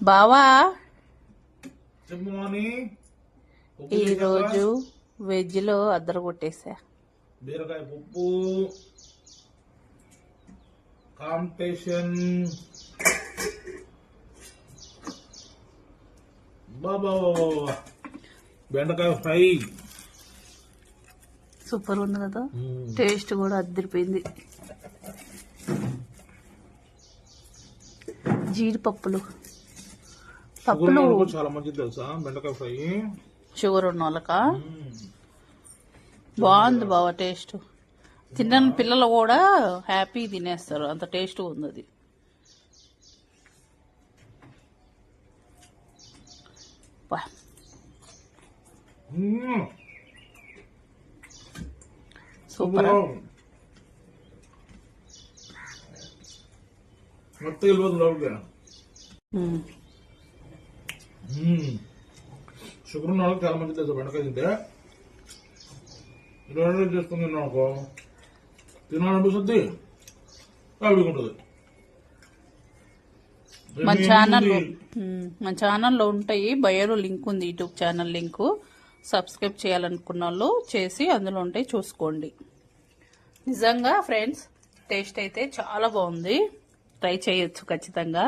బావా ఈరోజు వెజ్ లో అద్దరు కొట్టేసా. బీరకాయ పప్పు కాంపిటీషన్. బాబా బెండకాయ ఫ్రై సూపర్ ఉంది కదా. టేస్ట్ కూడా అద్దరిపోయింది. జీడిపప్పులు చాలా మంచిది తెలుసా బెండకాయ ఫ్రై. షుగర్ ఉన్న వాళ్ళకా బాగుంది బావ. టేస్ట్ తిన్న పిల్లలు కూడా హ్యాపీ తినేస్తారు, అంత టేస్ట్ ఉంది అది. సూపర్. షుగర్ ఉన్న వాళ్ళకి చాలా మంది తెలుసు బెండకాయ తింటే. ఇలా చేసుకుని తిన్నానుకో తినాలనిపిస్తుంది, హ్యాపీగా ఉంటుంది. మన ఛానల్లో ఉంటాయి, బయోలో లింక్ ఉంది, యూట్యూబ్ ఛానల్ లింక్. సబ్స్క్రైబ్ చేయాలనుకున్న వాళ్ళు చేసి అందులో ఉంటాయి, చూసుకోండి. నిజంగా ఫ్రెండ్స్ టేస్ట్ అయితే చాలా బాగుంది, ట్రై చేయొచ్చు ఖచ్చితంగా.